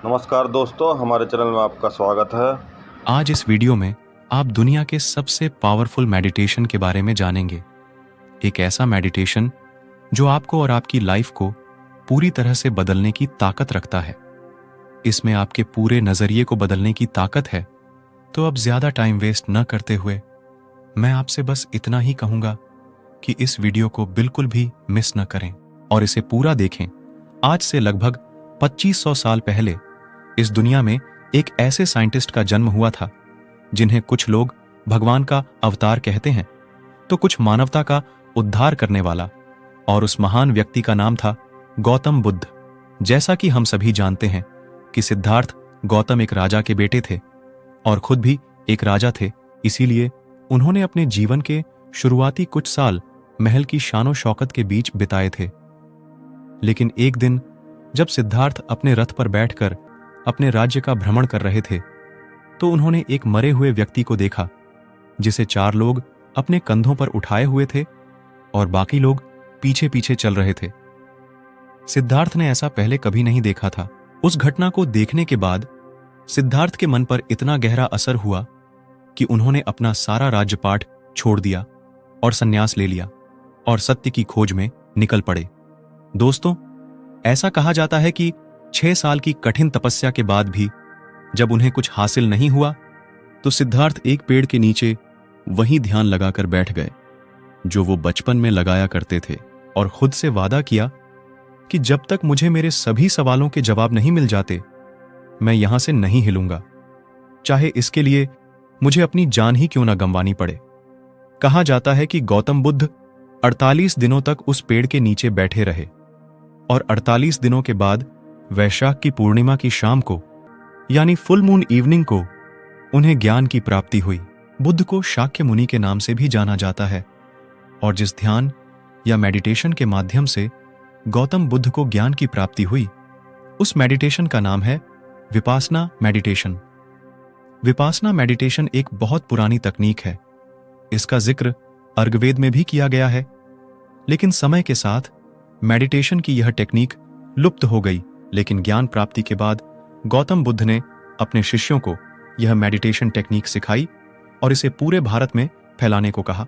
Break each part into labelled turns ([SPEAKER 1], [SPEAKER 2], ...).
[SPEAKER 1] नमस्कार दोस्तों, हमारे चैनल में आपका स्वागत है।
[SPEAKER 2] आज इस वीडियो में आप दुनिया के सबसे पावरफुल मेडिटेशन के बारे में जानेंगे। एक ऐसा मेडिटेशन जो आपको और आपकी लाइफ को पूरी तरह से बदलने की ताकत रखता है। इसमें आपके पूरे नजरिए को बदलने की ताकत है। तो अब ज्यादा टाइम वेस्ट न करते हुए मैं आपसे बस इतना ही कहूंगा कि इस वीडियो को बिल्कुल भी मिस न करें और इसे पूरा देखें। आज से लगभग 2500 साल पहले इस दुनिया में एक ऐसे साइंटिस्ट का जन्म हुआ था जिन्हें कुछ लोग भगवान का अवतार कहते हैं, तो कुछ मानवता का उद्धार करने वाला, और उस महान व्यक्ति का नाम था गौतम बुद्ध। जैसा कि हम सभी जानते हैं कि सिद्धार्थ गौतम एक राजा के बेटे थे और खुद भी एक राजा थे, इसीलिए उन्होंने अपने जीवन के शुरुआती कुछ साल महल की शानो शौकत के बीच बिताए थे। लेकिन एक दिन जब सिद्धार्थ अपने रथ पर बैठकर अपने राज्य का भ्रमण कर रहे थे, तो उन्होंने एक मरे हुए व्यक्ति को देखा जिसे 4 लोग अपने कंधों पर उठाए हुए थे और बाकी लोग पीछे पीछे चल रहे थे। सिद्धार्थ ने ऐसा पहले कभी नहीं देखा था। उस घटना को देखने के बाद सिद्धार्थ के मन पर इतना गहरा असर हुआ कि उन्होंने अपना सारा राज्यपाठ छोड़ दिया और संन्यास ले लिया और सत्य की खोज में निकल पड़े। दोस्तों, ऐसा कहा जाता है कि 6 साल की कठिन तपस्या के बाद भी जब उन्हें कुछ हासिल नहीं हुआ, तो सिद्धार्थ एक पेड़ के नीचे वहीं ध्यान लगाकर बैठ गए जो वो बचपन में लगाया करते थे, और खुद से वादा किया कि जब तक मुझे मेरे सभी सवालों के जवाब नहीं मिल जाते, मैं यहां से नहीं हिलूंगा, चाहे इसके लिए मुझे अपनी जान ही क्यों ना गंवानी पड़े। कहा जाता है कि गौतम बुद्ध 48 दिनों तक उस पेड़ के नीचे बैठे रहे और 48 दिनों के बाद वैशाख की पूर्णिमा की शाम को, यानी फुल मून इवनिंग को, उन्हें ज्ञान की प्राप्ति हुई। बुद्ध को शाक्य मुनि के नाम से भी जाना जाता है, और जिस ध्यान या मेडिटेशन के माध्यम से गौतम बुद्ध को ज्ञान की प्राप्ति हुई, उस मेडिटेशन का नाम है विपासना मेडिटेशन। विपासना मेडिटेशन एक बहुत पुरानी तकनीक है। इसका जिक्र अर्गवेद में भी किया गया है, लेकिन समय के साथ मेडिटेशन की यह टेक्निक लुप्त हो गई। लेकिन ज्ञान प्राप्ति के बाद गौतम बुद्ध ने अपने शिष्यों को यह मेडिटेशन टेक्निक सिखाई और इसे पूरे भारत में फैलाने को कहा,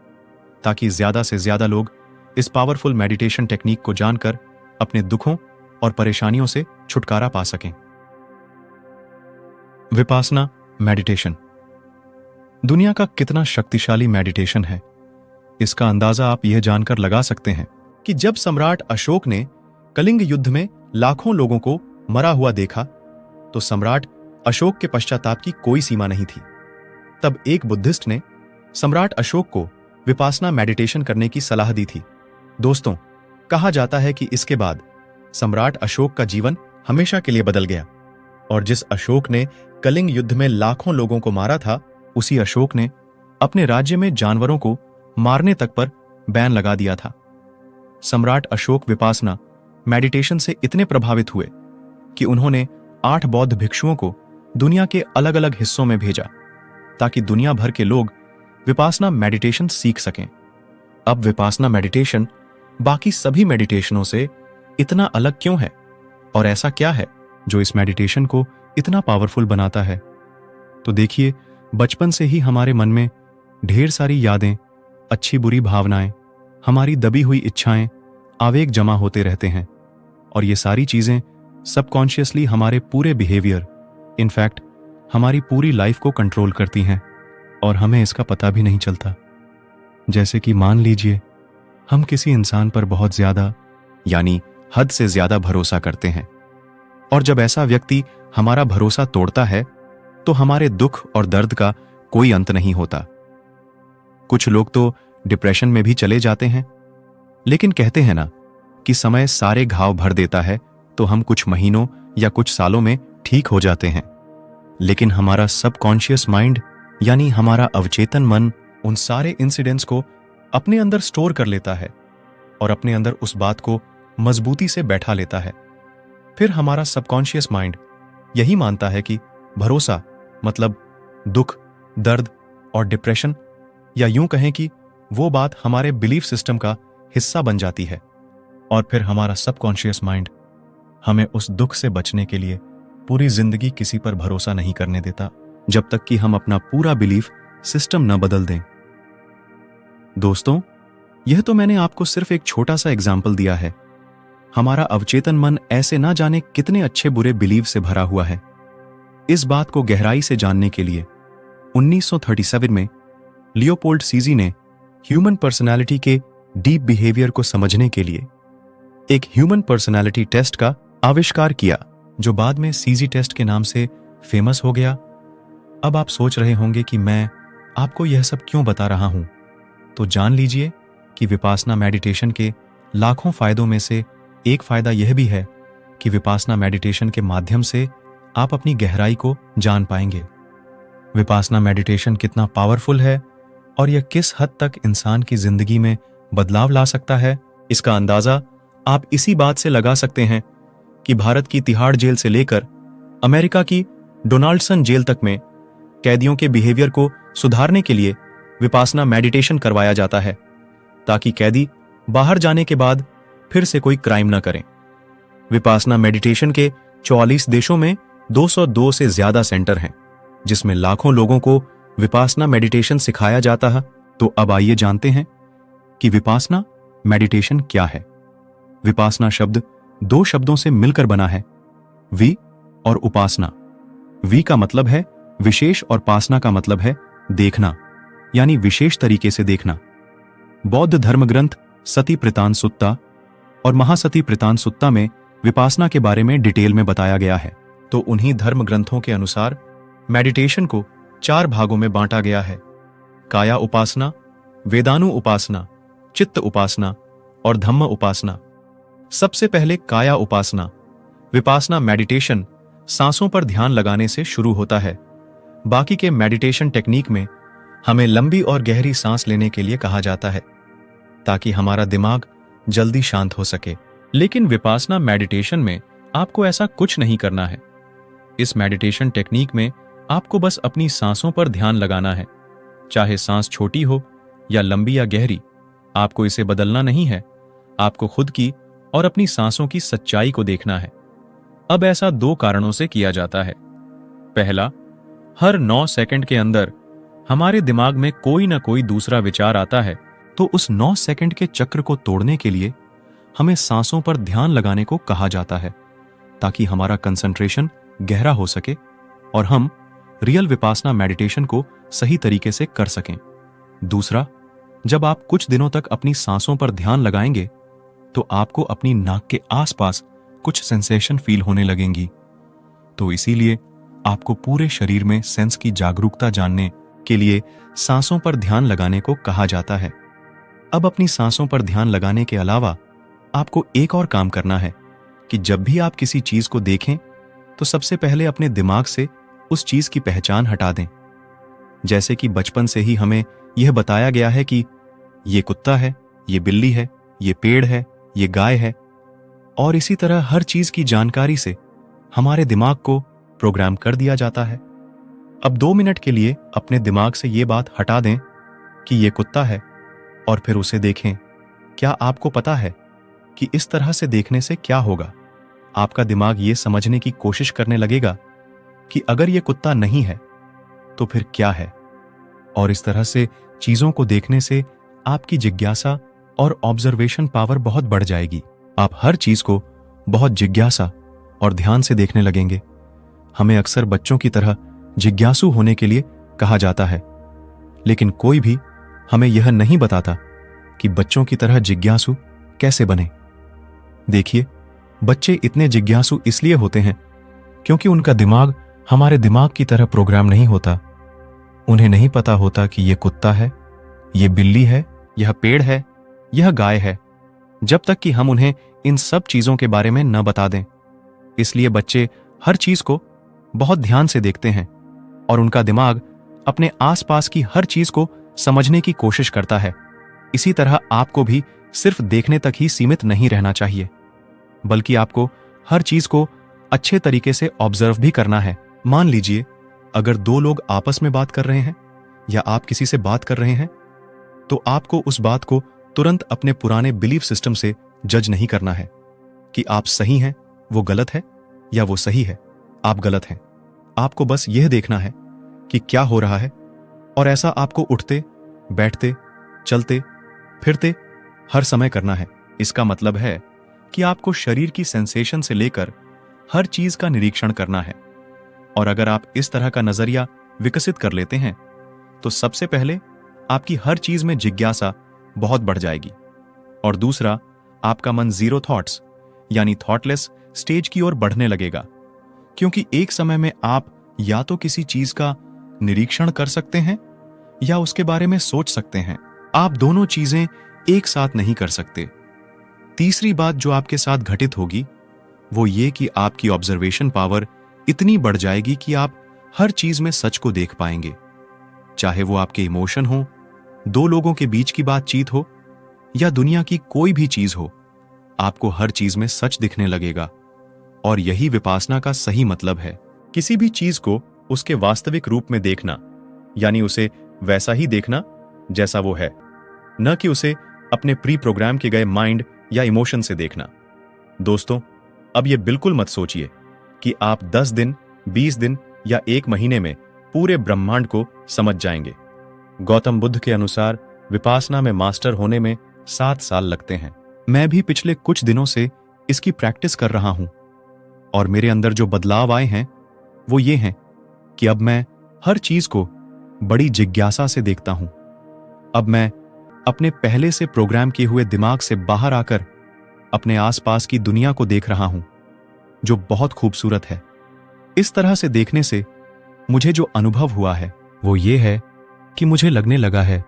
[SPEAKER 2] ताकि ज्यादा से ज्यादा लोग इस पावरफुल मेडिटेशन टेक्निक को जानकर अपने दुखों और परेशानियों से छुटकारा पा सकें। विपासना मेडिटेशन दुनिया का कितना शक्तिशाली मेडिटेशन है, इसका अंदाजा आप यह जानकर लगा सकते हैं कि जब सम्राट अशोक ने कलिंग युद्ध में लाखों लोगों को मरा हुआ देखा, तो सम्राट अशोक के पश्चाताप की कोई सीमा नहीं थी। तब एक बुद्धिस्ट ने सम्राट अशोक को विपासना मेडिटेशन करने की सलाह दी थी। दोस्तों, कहा जाता है कि इसके बाद सम्राट अशोक का जीवन हमेशा के लिए बदल गया, और जिस अशोक ने कलिंग युद्ध में लाखों लोगों को मारा था, उसी अशोक ने अपने राज्य में जानवरों को मारने तक पर बैन लगा दिया था। सम्राट अशोक विपासना मेडिटेशन से इतने प्रभावित हुए कि उन्होंने 8 बौद्ध भिक्षुओं को दुनिया के अलग अलग हिस्सों में भेजा, ताकि दुनिया भर के लोग विपासना मेडिटेशन सीख सकें। अब विपासना मेडिटेशन बाकी सभी मेडिटेशनों से इतना अलग क्यों है, और ऐसा क्या है जो इस मेडिटेशन को इतना पावरफुल बनाता है? तो देखिए, बचपन से ही हमारे मन में ढेर सारी यादें, अच्छी बुरी भावनाएं, हमारी दबी हुई इच्छाएं, आवेग जमा होते रहते हैं, और ये सारी चीजें सबकॉन्शियसली हमारे पूरे बिहेवियर, इनफैक्ट हमारी पूरी लाइफ को कंट्रोल करती हैं, और हमें इसका पता भी नहीं चलता। जैसे कि मान लीजिए हम किसी इंसान पर बहुत ज्यादा, यानी हद से ज्यादा भरोसा करते हैं, और जब ऐसा व्यक्ति हमारा भरोसा तोड़ता है, तो हमारे दुख और दर्द का कोई अंत नहीं होता। कुछ लोग तो डिप्रेशन में भी चले जाते हैं, लेकिन कहते हैं ना कि समय सारे घाव भर देता है, तो हम कुछ महीनों या कुछ सालों में ठीक हो जाते हैं। लेकिन हमारा सबकॉन्शियस माइंड, यानी हमारा अवचेतन मन, उन सारे इंसिडेंट्स को अपने अंदर स्टोर कर लेता है और अपने अंदर उस बात को मजबूती से बैठा लेता है। फिर हमारा सबकॉन्शियस माइंड यही मानता है कि भरोसा मतलब दुख, दर्द और डिप्रेशन, या यूं कहें कि वो बात हमारे बिलीफ सिस्टम का हिस्सा बन जाती है, और फिर हमारा सबकॉन्शियस माइंड हमें उस दुख से बचने के लिए पूरी जिंदगी किसी पर भरोसा नहीं करने देता जब तक कि हम अपना पूरा बिलीफ सिस्टम न बदल दें। दोस्तों, यह तो मैंने आपको सिर्फ एक छोटा सा एग्जाम्पल दिया है। हमारा अवचेतन मन ऐसे ना जाने कितने अच्छे बुरे बिलीव से भरा हुआ है। इस बात को गहराई से जानने के लिए 1937 में लियोपोल्ड सीजी ने ह्यूमन पर्सनालिटी के डीप बिहेवियर को समझने के लिए एक ह्यूमन पर्सनालिटी टेस्ट का आविष्कार किया, जो बाद में सीजी टेस्ट के नाम से फेमस हो गया। अब आप सोच रहे होंगे कि मैं आपको यह सब क्यों बता रहा हूं, तो जान लीजिए कि विपासना मेडिटेशन के लाखों फायदों में से एक फायदा यह भी है कि विपासना मेडिटेशन के माध्यम से आप अपनी गहराई को जान पाएंगे। विपासना मेडिटेशन कितना पावरफुल है और यह किस हद तक इंसान की जिंदगी में बदलाव ला सकता है, इसका अंदाजा आप इसी बात से लगा सकते हैं कि भारत की तिहाड़ जेल से लेकर अमेरिका की डोनाल्डसन जेल तक में कैदियों के बिहेवियर को सुधारने के लिए विपासना मेडिटेशन करवाया जाता है, ताकि कैदी बाहर जाने के बाद फिर से कोई क्राइम न करें। विपासना मेडिटेशन के 44 देशों में 202 से ज्यादा सेंटर हैं, जिसमें लाखों लोगों को विपासना मेडिटेशन सिखाया जाता है। तो अब आइए जानते हैं कि विपासना मेडिटेशन क्या है। विपासना शब्द दो शब्दों से मिलकर बना है, वी और उपासना। वी का मतलब है विशेष और पासना का मतलब है देखना, यानी विशेष तरीके से देखना। बौद्ध धर्म ग्रंथ सती प्रतान सुत्ता और महासती प्रतान सुत्ता में विपासना के बारे में डिटेल में बताया गया है। तो उन्हीं धर्म ग्रंथों के अनुसार मेडिटेशन को 4 भागों में बांटा गया है: काया उपासना, वेदानु उपासना, चित्त उपासना और धम्म उपासना। सबसे पहले काया उपासना। विपासना मेडिटेशन सांसों पर ध्यान लगाने से शुरू होता है। बाकी के मेडिटेशन टेक्निक में हमें लंबी और गहरी सांस लेने के लिए कहा जाता है, ताकि हमारा दिमाग जल्दी शांत हो सके। लेकिन विपासना मेडिटेशन में आपको ऐसा कुछ नहीं करना है। इस मेडिटेशन टेक्निक में आपको बस अपनी सांसों पर ध्यान लगाना है, चाहे सांस छोटी हो या लंबी या गहरी। आपको इसे बदलना नहीं है, आपको खुद की और अपनी सांसों की सच्चाई को देखना है। अब ऐसा 2 कारणों से किया जाता है। पहला, हर 9 सेकंड के अंदर हमारे दिमाग में कोई ना कोई दूसरा विचार आता है, तो उस 9 सेकंड के चक्र को तोड़ने के लिए हमें सांसों पर ध्यान लगाने को कहा जाता है, ताकि हमारा कंसंट्रेशन गहरा हो सके और हम रियल विपासना मेडिटेशन को सही तरीके से कर सकें। दूसरा, जब आप कुछ दिनों तक अपनी सांसों पर ध्यान लगाएंगे तो आपको अपनी नाक के आसपास कुछ सेंसेशन फील होने लगेंगी। तो इसीलिए आपको पूरे शरीर में सेंस की जागरूकता जानने के लिए सांसों पर ध्यान लगाने को कहा जाता है। अब अपनी सांसों पर ध्यान लगाने के अलावा आपको एक और काम करना है कि जब भी आप किसी चीज को देखें तो सबसे पहले अपने दिमाग से उस चीज की पहचान हटा दें। जैसे कि बचपन से ही हमें यह बताया गया है कि ये कुत्ता है, ये बिल्ली है, ये पेड़ है, ये गाय है, और इसी तरह हर चीज की जानकारी से हमारे दिमाग को प्रोग्राम कर दिया जाता है। अब 2 मिनट के लिए अपने दिमाग से ये बात हटा दें कि ये कुत्ता है और फिर उसे देखें। क्या आपको पता है कि इस तरह से देखने से क्या होगा? आपका दिमाग ये समझने की कोशिश करने लगेगा कि अगर ये कुत्ता नहीं है तो फिर क्या है, और इस तरह से चीजों को देखने से आपकी जिज्ञासा और ऑब्जर्वेशन पावर बहुत बढ़ जाएगी। आप हर चीज को बहुत जिज्ञासा और ध्यान से देखने लगेंगे। हमें अक्सर बच्चों की तरह जिज्ञासु होने के लिए कहा जाता है, लेकिन कोई भी हमें यह नहीं बताता कि बच्चों की तरह जिज्ञासु कैसे बने। देखिए, बच्चे इतने जिज्ञासु इसलिए होते हैं क्योंकि उनका दिमाग हमारे दिमाग की तरह प्रोग्राम नहीं होता। उन्हें नहीं पता होता कि यह कुत्ता है, यह बिल्ली है, यह पेड़ है, यह गाय है, जब तक कि हम उन्हें इन सब चीजों के बारे में न बता दें। इसलिए बच्चे हर चीज को बहुत ध्यान से देखते हैं और उनका दिमाग अपने आसपास की हर चीज को समझने की कोशिश करता है। इसी तरह आपको भी सिर्फ देखने तक ही सीमित नहीं रहना चाहिए, बल्कि आपको हर चीज को अच्छे तरीके से ऑब्जर्व भी करना है। मान लीजिए अगर 2 लोग आपस में बात कर रहे हैं या आप किसी से बात कर रहे हैं, तो आपको उस बात को तुरंत अपने पुराने बिलीफ सिस्टम से जज नहीं करना है कि आप सही हैं, वो गलत है, या वो सही है। आप गलत हैं। आपको बस यह देखना है कि क्या हो रहा है, और ऐसा आपको उठते, बैठते, चलते, फिरते हर समय करना है। इसका मतलब है कि आपको शरीर की सेंसेशन से लेकर हर चीज का निरीक्षण करना है। और अगर आप इस तरह का नजरिया विकसित कर लेते हैं तो सबसे पहले आपकी हर चीज में जिज्ञासा बहुत बढ़ जाएगी, और दूसरा, आपका मन जीरो थॉट्स यानी थॉटलेस स्टेज की ओर बढ़ने लगेगा, क्योंकि एक समय में आप या तो किसी चीज का निरीक्षण कर सकते हैं या उसके बारे में सोच सकते हैं। आप दोनों चीजें एक साथ नहीं कर सकते। तीसरी बात जो आपके साथ घटित होगी वो ये कि आपकी ऑब्जर्वेशन पावर इतनी बढ़ जाएगी कि आप हर चीज में सच को देख पाएंगे, चाहे वो आपके इमोशन हो, दो लोगों के बीच की बातचीत हो या दुनिया की कोई भी चीज हो। आपको हर चीज में सच दिखने लगेगा, और यही विपासना का सही मतलब है। किसी भी चीज को उसके वास्तविक रूप में देखना, यानी उसे वैसा ही देखना जैसा वो है, न कि उसे अपने प्री प्रोग्राम के गए माइंड या इमोशन से देखना। दोस्तों, अब यह बिल्कुल मत सोचिए कि आप 10 दिन, 20 दिन या 1 महीने में पूरे ब्रह्मांड को समझ जाएंगे। गौतम बुद्ध के अनुसार विपासना में मास्टर होने में 7 साल लगते हैं। मैं भी पिछले कुछ दिनों से इसकी प्रैक्टिस कर रहा हूं, और मेरे अंदर जो बदलाव आए हैं वो ये हैं कि अब मैं हर चीज को बड़ी जिज्ञासा से देखता हूं। अब मैं अपने पहले से प्रोग्राम किए हुए दिमाग से बाहर आकर अपने आसपास की दुनिया को देख रहा हूं, जो बहुत खूबसूरत है। इस तरह से देखने से मुझे जो अनुभव हुआ है वो ये है कि मुझे लगने लगा है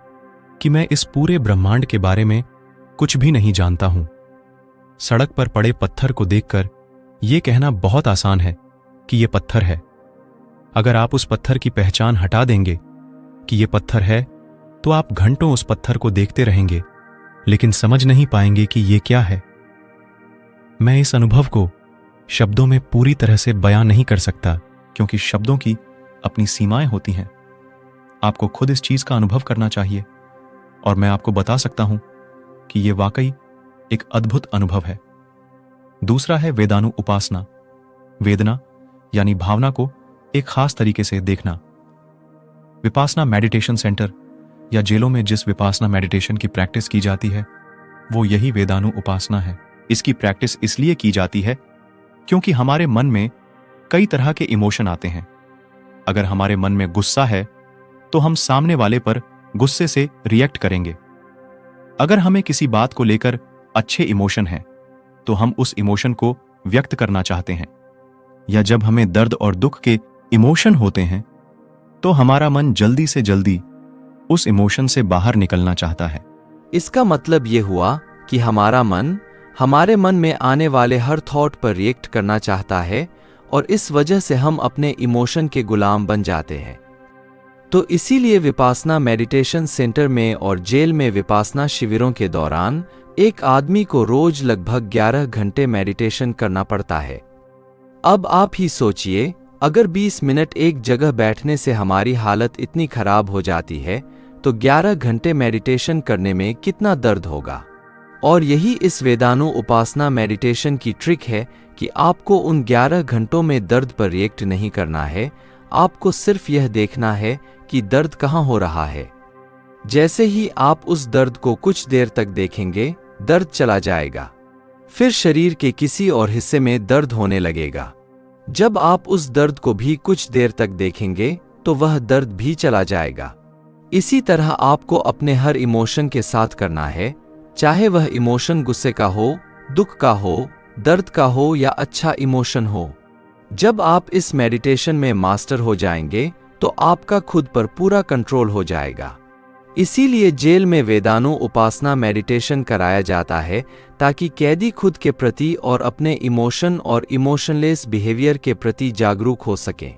[SPEAKER 2] कि मैं इस पूरे ब्रह्मांड के बारे में कुछ भी नहीं जानता हूं। सड़क पर पड़े पत्थर को देखकर यह कहना बहुत आसान है कि यह पत्थर है। अगर आप उस पत्थर की पहचान हटा देंगे कि यह पत्थर है, तो आप घंटों उस पत्थर को देखते रहेंगे, लेकिन समझ नहीं पाएंगे कि यह क्या है। मैं इस अनुभव को शब्दों में पूरी तरह से बयान नहीं कर सकता, क्योंकि शब्दों की अपनी सीमाएं होती हैं। आपको खुद इस चीज का अनुभव करना चाहिए, और मैं आपको बता सकता हूं कि यह वाकई एक अद्भुत अनुभव है। दूसरा है वेदानु उपासना। वेदना यानी भावना को एक खास तरीके से देखना। विपासना मेडिटेशन सेंटर या जेलों में जिस विपासना मेडिटेशन की प्रैक्टिस की जाती है वो यही वेदानु उपासना है। इसकी प्रैक्टिस इसलिए की जाती है क्योंकि हमारे मन में कई तरह के इमोशन आते हैं। अगर हमारे मन में गुस्सा है तो हम सामने वाले पर गुस्से से रिएक्ट करेंगे। अगर हमें किसी बात को लेकर अच्छे इमोशन हैं तो हम उस इमोशन को व्यक्त करना चाहते हैं। या जब हमें दर्द और दुख के इमोशन होते हैं तो हमारा मन जल्दी से जल्दी उस इमोशन से बाहर निकलना चाहता है।
[SPEAKER 3] इसका मतलब ये हुआ कि हमारा मन हमारे मन में आने वाले हर थॉट पर रिएक्ट करना चाहता है, और इस वजह से हम अपने इमोशन के गुलाम बन जाते हैं। तो इसीलिए विपासना मेडिटेशन सेंटर में और जेल में विपासना शिविरों के दौरान एक आदमी को रोज लगभग 11 घंटे मेडिटेशन करना पड़ता है। अब आप ही सोचिए, अगर 20 मिनट एक जगह बैठने से हमारी हालत इतनी खराब हो जाती है तो 11 घंटे मेडिटेशन करने में कितना दर्द होगा। और यही इस वेदानु उपासना मेडिटेशन की ट्रिक है कि आपको उन 11 घंटों में दर्द पर रिएक्ट नहीं करना है। आपको सिर्फ यह देखना है कि दर्द कहाँ हो रहा है। जैसे ही आप उस दर्द को कुछ देर तक देखेंगे, दर्द चला जाएगा। फिर शरीर के किसी और हिस्से में दर्द होने लगेगा। जब आप उस दर्द को भी कुछ देर तक देखेंगे तो वह दर्द भी चला जाएगा। इसी तरह आपको अपने हर इमोशन के साथ करना है, चाहे वह इमोशन गुस्से का हो, दुख का हो, दर्द का हो या अच्छा इमोशन हो। जब आप इस मेडिटेशन में मास्टर हो जाएंगे तो आपका खुद पर पूरा कंट्रोल हो जाएगा। इसीलिए जेल में वेदानु उपासना मेडिटेशन कराया जाता है ताकि कैदी खुद के प्रति और अपने इमोशन और इमोशनलेस बिहेवियर के प्रति जागरूक हो सकें।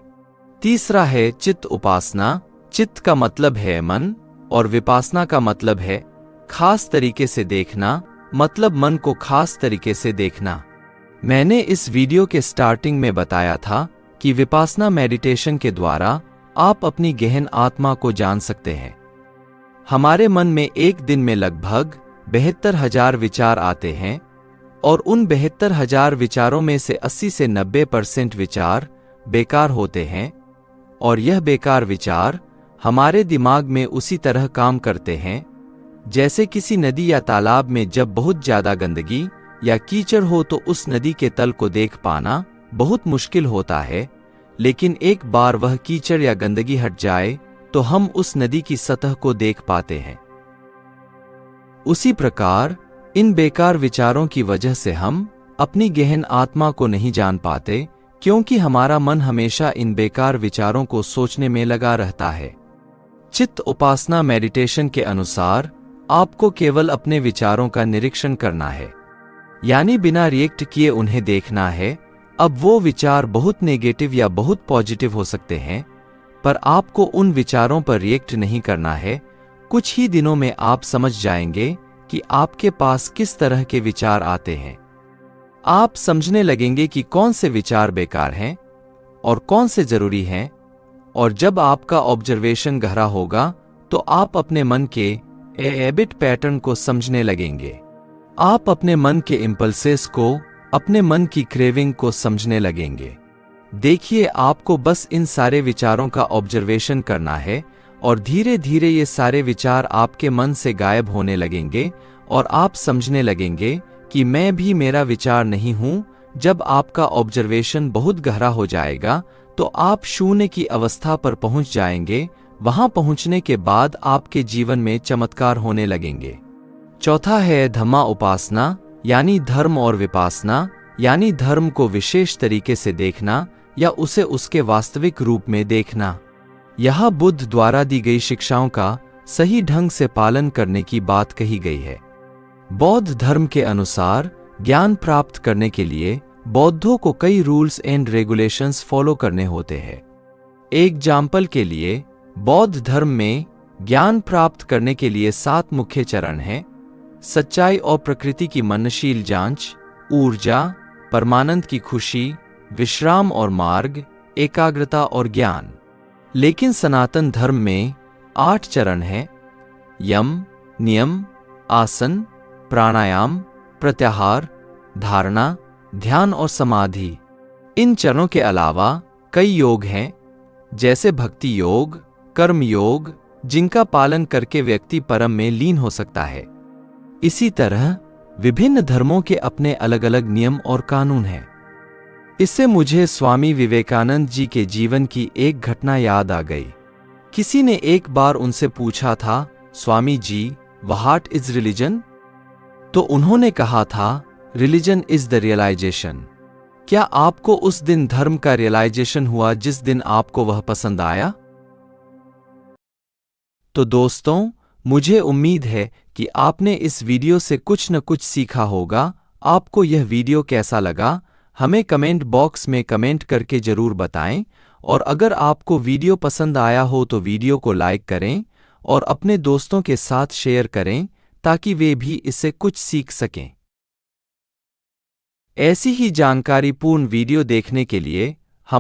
[SPEAKER 3] तीसरा है चित्त उपासना। चित्त का मतलब है मन और विपासना का मतलब है खास तरीके से देखना, मतलब मन को खास तरीके से देखना। मैंने इस वीडियो के स्टार्टिंग में बताया था कि विपासना मेडिटेशन के द्वारा आप अपनी गहन आत्मा को जान सकते हैं। हमारे मन में एक दिन में लगभग 72,000 विचार आते हैं और उन 72,000 विचारों में से 80 से 90% विचार बेकार होते हैं, और यह बेकार विचार हमारे दिमाग में उसी तरह काम करते हैं जैसे किसी नदी या तालाब में जब बहुत ज्यादा गंदगी या कीचड़ हो तो उस नदी के तल को देख पाना बहुत मुश्किल होता है, लेकिन एक बार वह कीचड़ या गंदगी हट जाए तो हम उस नदी की सतह को देख पाते हैं। उसी प्रकार इन बेकार विचारों की वजह से हम अपनी गहन आत्मा को नहीं जान पाते, क्योंकि हमारा मन हमेशा इन बेकार विचारों को सोचने में लगा रहता है। चित्त उपासना मेडिटेशन के अनुसार आपको केवल अपने विचारों का निरीक्षण करना है, यानी बिना रिएक्ट किए उन्हें देखना है। अब वो विचार बहुत नेगेटिव या बहुत पॉजिटिव हो सकते हैं, पर आपको उन विचारों पर रिएक्ट नहीं करना है। कुछ ही दिनों में आप समझ जाएंगे कि आपके पास किस तरह के विचार आते हैं। आप समझने लगेंगे कि कौन से विचार बेकार हैं और कौन से जरूरी हैं, और जब आपका ऑब्जर्वेशन गहरा होगा तो आप अपने मन के हैबिट पैटर्न को समझने लगेंगे। आप अपने मन के इंपल्सेस को, अपने मन की क्रेविंग को समझने लगेंगे। देखिए, आपको बस इन सारे विचारों का ऑब्जर्वेशन करना है और धीरे धीरे ये सारे विचार आपके मन से गायब होने लगेंगे और आप समझने लगेंगे कि मैं भी मेरा विचार नहीं हूं। जब आपका ऑब्जर्वेशन बहुत गहरा हो जाएगा तो आप शून्य की अवस्था पर पहुंच जाएंगे। वहां पहुंचने के बाद आपके जीवन में चमत्कार होने लगेंगे। चौथा है धम्मा उपासना, यानी धर्म और विपासना, यानी धर्म को विशेष तरीके से देखना या उसे उसके वास्तविक रूप में देखना। यह बुद्ध द्वारा दी गई शिक्षाओं का सही ढंग से पालन करने की बात कही गई है। बौद्ध धर्म के अनुसार ज्ञान प्राप्त करने के लिए बौद्धों को कई रूल्स एंड रेगुलेशंस फॉलो करने होते हैं। एग्जाम्पल के लिए, बौद्ध धर्म में ज्ञान प्राप्त करने के लिए 7 मुख्य चरण हैं: सच्चाई और प्रकृति की मननशील जांच, ऊर्जा, परमानंद की खुशी, विश्राम और मार्ग, एकाग्रता और ज्ञान। लेकिन सनातन धर्म में 8 चरण हैं: यम, नियम, आसन, प्राणायाम, प्रत्याहार, धारणा, ध्यान और समाधि। इन चरणों के अलावा कई योग हैं, जैसे भक्ति योग, कर्म योग, जिनका पालन करके व्यक्ति परम में लीन हो सकता है। इसी तरह विभिन्न धर्मों के अपने अलग अलग नियम और कानून हैं। इससे मुझे स्वामी विवेकानंद जी के जीवन की एक घटना याद आ गई। किसी ने एक बार उनसे पूछा था, Swami ji, what is religion? तो उन्होंने कहा था, रिलीजन इज द रियलाइजेशन। क्या आपको उस दिन धर्म का रियलाइजेशन हुआ जिस दिन आपको वह पसंद आया? तो दोस्तों, मुझे उम्मीद है कि आपने इस वीडियो से कुछ न कुछ सीखा होगा। आपको यह वीडियो कैसा लगा, हमें कमेंट बॉक्स में कमेंट करके जरूर बताएं। और अगर आपको वीडियो पसंद आया हो तो वीडियो को लाइक करें और अपने दोस्तों के साथ शेयर करें ताकि वे भी इससे कुछ सीख सकें। ऐसी ही जानकारीपूर्ण वीडियो देखने के लिए